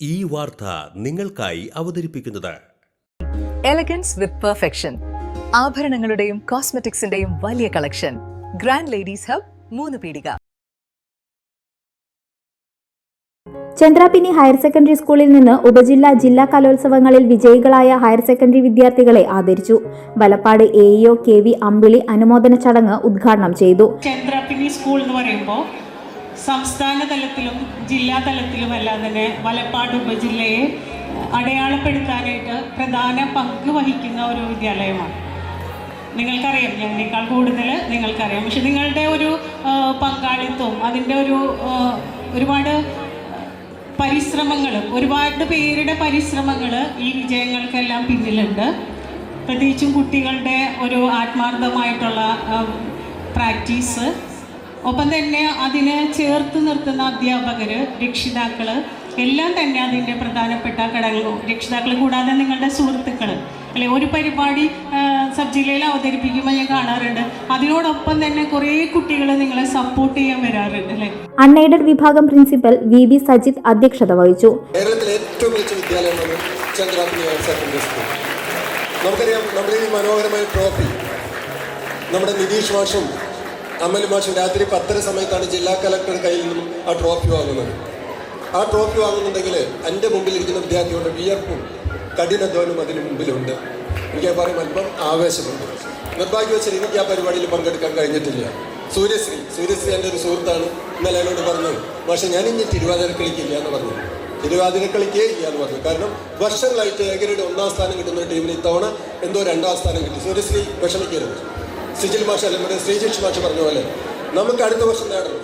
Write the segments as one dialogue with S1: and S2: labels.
S1: ഈ വാർത്ത നിങ്ങൾക്കായി അവതരിപ്പിക്കുന്നത്
S2: എലഗൻസ് വിത്ത് പെർഫെക്ഷൻ. ആഭരണങ്ങളുടെയും കോസ്മെറ്റിക്സിന്റെയും വലിയ കളക്ഷൻ. ഗ്രാൻഡ് ലേഡീസ് ഹബ്, 3 പീടിക.
S3: ചന്ദ്രാപിന്നി ഹയർ സെക്കൻഡറി സ്കൂളിൽ നിന്ന് ജില്ലാ കലോത്സവങ്ങളിൽ വിജയികളായ ഹയർ സെക്കൻഡറി വിദ്യാർത്ഥികളെ ആദരിച്ചു. വലപ്പാട് AEO KV അമ്പിളി അനുമോദന ചടങ്ങ് ഉദ്ഘാടനം ചെയ്തു.
S4: ചന്ദ്രാപിന്നി സ്കൂൾ എന്ന് പറയുമ്പോൾ സംസ്ഥാന തലത്തിലും ജില്ലാ തലത്തിലുമെല്ലാം തന്നെ വലപ്പാട് ഉപജില്ലയെ അടയാളപ്പെടുത്താനായിട്ട് പ്രധാന പങ്ക് വഹിക്കുന്ന ഒരു വിദ്യാലയമാണ്. നിങ്ങൾക്കറിയാം, ഞങ്ങളേക്കാൾ കൂടുതൽ നിങ്ങൾക്കറിയാം. പക്ഷെ നിങ്ങളുടെ ഒരു പങ്കാളിത്തവും അതിൻ്റെ ഒരുപാട് പരിശ്രമങ്ങളും ഒരുപാട് പേരുടെ പരിശ്രമങ്ങൾ ഈ വിജയങ്ങൾക്കെല്ലാം പിന്നിലുണ്ട്. പ്രത്യേകിച്ചും കുട്ടികളുടെ ഒരു ആത്മാർത്ഥമായിട്ടുള്ള പ്രാക്ടീസ്, ഒപ്പം തന്നെ അതിനെ ചേർത്ത് നിർത്തുന്ന അധ്യാപകർ, രക്ഷിതാക്കൾ എല്ലാം തന്നെ അതിൻ്റെ പ്രധാനപ്പെട്ട ഘടകങ്ങൾ. രക്ഷിതാക്കൾ കൂടാതെ നിങ്ങളുടെ സുഹൃത്തുക്കൾ അല്ലെ, ഒരു പരിപാടി സബ് ജില്ലയിൽ അവതരിപ്പിക്കുമ്പോൾ ഞാൻ കാണാറുണ്ട്, അതിനോടൊപ്പം തന്നെ കുറേ കുട്ടികൾ നിങ്ങളെ സപ്പോർട്ട് ചെയ്യാൻ വരാറുണ്ട് അല്ലേ.
S3: അൺഎയ്ഡഡ് വിഭാഗം പ്രിൻസിപ്പൽ VB സജിത് അധ്യക്ഷത വഹിച്ചു.
S5: കേരളത്തിലെ ഏറ്റവും മികച്ച വിദ്യാലയമാണ് ചന്ദ്രാപിന്നി ഹയർ സെക്കൻഡറി സ്കൂൾ. നമുക്കറിയാം, നമ്മുടെ ഈ മനോഹരമായ ട്രോഫി നമ്മുടെ നിതീഷ് മാഷും അമൽ മാഷും രാത്രി 10 സമയത്താണ് ജില്ലാ കലക്ടറുടെ കയ്യിൽ നിന്നും ആ ട്രോഫി വാങ്ങുന്നത്. ആ ട്രോഫി വാങ്ങുന്നുണ്ടെങ്കിൽ എൻ്റെ മുമ്പിലിരിക്കുന്ന വിദ്യാർത്ഥികളുടെ വിയർപ്പും കഠിനാധ്വാനം അതിന് മുമ്പിലുണ്ട്. എനിക്ക് പറയും അല്പം ആവേശമുണ്ട്. നിർഭാഗ്യവശാൽ എനിക്ക് ആ പരിപാടിയിൽ പങ്കെടുക്കാൻ കഴിഞ്ഞിട്ടില്ല. സൂര്യശ്രീ എൻ്റെ ഒരു സുഹൃത്താണ്. ഇന്നലെ എന്നോട് പറഞ്ഞു, പക്ഷേ ഞാൻ ഇനി തിരുവാതിര കളിക്കില്ല എന്ന് പറഞ്ഞു. തിരുവാതിര കളിക്കേ ഇല്ല എന്ന് പറഞ്ഞു. കാരണം വർഷങ്ങളായിട്ട് ഏകരുടെ 1ാം സ്ഥാനം കിട്ടുന്ന ടീമിന് ഇത്തവണ എന്തോ 2ാം സ്ഥാനം കിട്ടി. സൂര്യശ്രീ വിഷമിക്കരുത്. സിജിൽ മാഷ അല്ല, നമ്മുടെ ശ്രീജിഷ് മാഷ പറഞ്ഞ പോലെ നമുക്ക് അടുത്ത വർഷം നേടണം.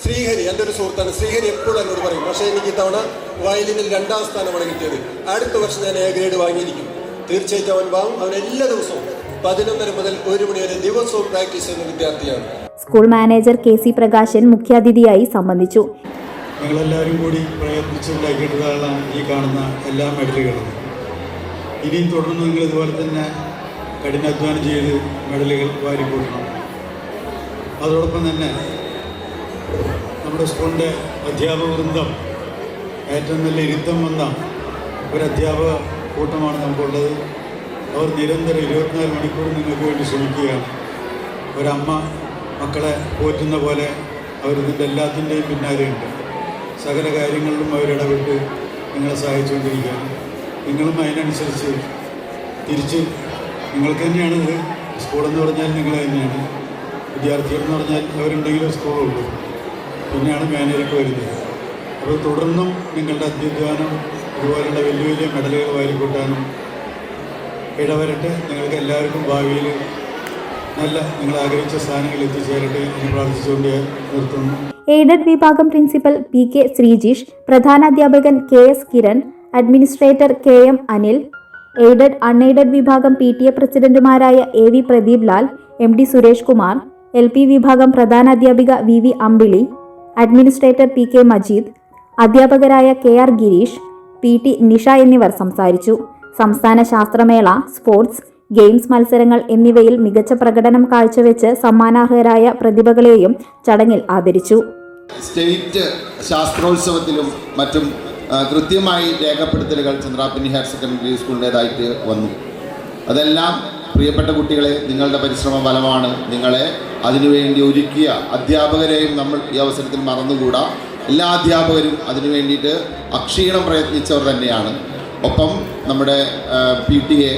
S5: ശ്രീഹരി എൻ്റെ ഒരു സുഹൃത്താണ്. ശ്രീഹരി എപ്പോഴും എന്നോട് പറയും, പക്ഷേ എനിക്ക് ഇത്തവണ വയലിനിൽ 2ാം സ്ഥാനമാണ് കിട്ടിയത്. അടുത്ത വർഷം ഞാൻ A ഗ്രേഡ് വാങ്ങിയിരിക്കും. തീർച്ചയായിട്ടും അവൻ വാങ്ങും. അവൻ എല്ലാ ദിവസവും 11:30 മുതൽ 1 മണി വരെ ദിവസവും പ്രാക്ടീസ് ചെയ്യുന്ന വിദ്യാർത്ഥിയാണ്.
S3: സ്കൂൾ മാനേജർ KC പ്രകാശൻ മുഖ്യാതിഥിയായി സംബന്ധിച്ചു.
S6: ഞങ്ങളെല്ലാവരും കൂടി പ്രയത്നിച്ചുണ്ടാക്കിയിട്ടുള്ളതാണ് ഈ കാണുന്ന എല്ലാ മെഡലുകളും. ഇനിയും തുടർന്ന് നിങ്ങൾ ഇതുപോലെ തന്നെ കഠിനാധ്വാനം ചെയ്ത് മെഡലുകൾ വാരിക്കൂട്ടണം. അതോടൊപ്പം തന്നെ നമ്മുടെ സ്കൂളിൻ്റെ അധ്യാപക വൃന്ദം ഏറ്റവും നല്ല ഇരുത്തം വന്ന ഒരു അധ്യാപക കൂട്ടമാണ് നമുക്കുള്ളത്. അവർ നിരന്തരം 24 മണിക്കൂർ നിങ്ങൾക്ക് വേണ്ടി ശ്രമിക്കുകയാണ്. ഒരമ്മ മക്കളെ പോറ്റുന്ന പോലെ അവരിതിൻ്റെ എല്ലാത്തിൻ്റെയും പിന്നാലെയുണ്ട്. സകല കാര്യങ്ങളിലും അവരിടപെട്ട് നിങ്ങളെ സഹായിച്ചുകൊണ്ടിരിക്കുകയാണ്. നിങ്ങളും അതിനനുസരിച്ച് തിരിച്ച് നിങ്ങൾക്ക് തന്നെയാണ് ഇത്. സ്കൂളെന്ന് പറഞ്ഞാൽ നിങ്ങൾ തന്നെയാണ്. വിദ്യാർത്ഥികളെന്ന് പറഞ്ഞാൽ അവരുണ്ടെങ്കിലും സ്കൂളുള്ളൂ. പിന്നെയാണ് മാനേജർക്ക് വരുന്നത്. അപ്പോൾ തുടർന്നും നിങ്ങളുടെ അധ്വാനം ഇതുപോലുള്ള വലിയ വലിയ മെഡലുകൾ വാരിക്കൂട്ടാനും ഇടവരട്ടെ. നിങ്ങൾക്ക് എല്ലാവർക്കും ഭാവിയിൽ നല്ല നിങ്ങൾ ആഗ്രഹിച്ച സ്ഥാനങ്ങളിൽ എത്തിച്ചേരട്ടെ എന്ന് പ്രാർത്ഥിച്ചുകൊണ്ട് നിർത്തുന്നു.
S3: എയ്ഡഡ് വിഭാഗം പ്രിൻസിപ്പൽ PK ശ്രീജിഷ്, പ്രധാനാധ്യാപകൻ KS Kiran, administrator KM Anil, aided unaided വിഭാഗം PTA പ്രസിഡന്റുമാരായ AV Pradeep Lal, MD Suresh Kumar, LP വിഭാഗം പ്രധാനാധ്യാപിക VV Ambili, administrator PK Majeed, അധ്യാപകരായ KR ഗിരീഷ്, PT നിഷ എന്നിവർ സംസാരിച്ചു. സംസ്ഥാന ശാസ്ത്രമേള, സ്പോർട്സ്, ഗെയിംസ് മത്സരങ്ങൾ എന്നിവയിൽ മികച്ച പ്രകടനം കാഴ്ചവെച്ച് സമ്മാനാർഹരായ പ്രതിഭകളെയും ചടങ്ങിൽ ആദരിച്ചു.
S7: സ്റ്റേറ്റ് ശാസ്ത്രോത്സവത്തിലും മറ്റും കൃത്യമായി രേഖപ്പെടുത്തലുകൾ ചന്ദ്രാപിന്നി ഹയർ സെക്കൻഡറി സ്കൂളിൻ്റേതായിട്ട് വന്നു. അതെല്ലാം പ്രിയപ്പെട്ട കുട്ടികളെ, നിങ്ങളുടെ പരിശ്രമ ഫലമാണ്. നിങ്ങളെ അതിനുവേണ്ടി ഒരുക്കിയ അധ്യാപകരെയും നമ്മൾ ഈ അവസരത്തിൽ മറന്നുകൂടാ. എല്ലാ അധ്യാപകരും അതിനു വേണ്ടിയിട്ട് അക്ഷീണം പ്രയത്നിച്ചവർ തന്നെയാണ്. ഒപ്പം നമ്മുടെ PTA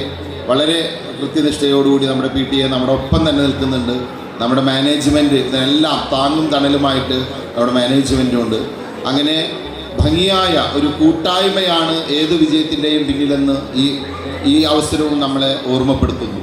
S7: വളരെ കൃത്യനിഷ്ഠയോടുകൂടി നമ്മുടെ PTA നമ്മുടെ ഒപ്പം തന്നെ നിൽക്കുന്നുണ്ട്. നമ്മുടെ മാനേജ്മെൻറ്റ് ഇതിനെല്ലാം താങ്ങും തണലുമായിട്ട് നമ്മുടെ മാനേജ്മെൻറ്റുണ്ട്. അങ്ങനെ ഭംഗിയായ ഒരു കൂട്ടായ്മയാണ് ഏത് വിജയത്തിൻ്റെയും പിന്നിലെന്ന് ഈ അവസരവും നമ്മളെ ഓർമ്മപ്പെടുത്തുന്നു.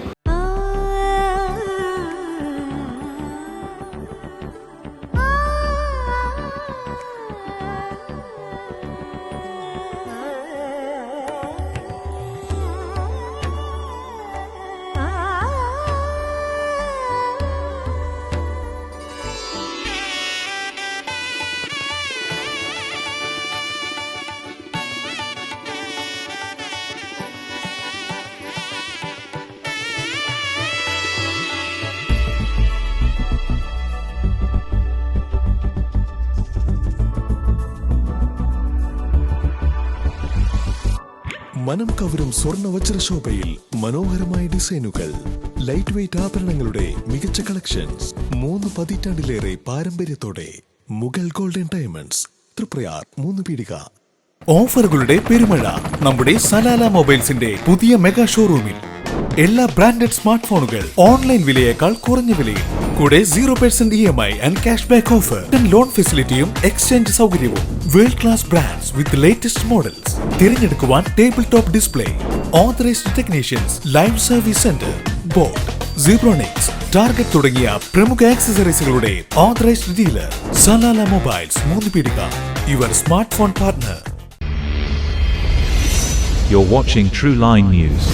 S8: മനം കവരും സ്വർണ്ണ വജ്രശോഭയിൽ മനോഹരമായ ഡിസൈനുകൾ, ലൈറ്റ് വെയ്റ്റ് ആഭരണങ്ങളുടെ മികച്ച കളക്ഷൻസ്, 3 പതിറ്റാണ്ടിലേറെ പാരമ്പര്യത്തോടെ മുഗൾ ഗോൾഡൻ ഡയമണ്ട്സ്, തൃപ്രയാർ 3 പീടിക. ഓഫറുകളുടെ പെരുമഴ നമ്മുടെ സലാല മൊബൈൽസിന്റെ പുതിയ മെഗാ ഷോറൂമിൽ. എല്ലാ ബ്രാൻഡഡ് സ്മാർട്ട് ഫോണുകൾ ഓൺലൈൻ വിലയേക്കാൾ കുറഞ്ഞ വിലയിൽ, കൂടെ 0% EMI and cash back offer, loan ഫെസിലിറ്റിയും എക്സ്ചേഞ്ച് സൗകര്യവും. World class brands with latest models. തിരഞ്ഞെടുക്കുവാൻ table top display, authorised technicians, live service centre, boAt, Zebronics, Target തുടങ്ങിയ പ്രമുഖ ആക്സസറീസുകളുടെ authorised dealer. Salala mobiles 3 Peedika, your smartphone partner.
S9: You're watching True Line News.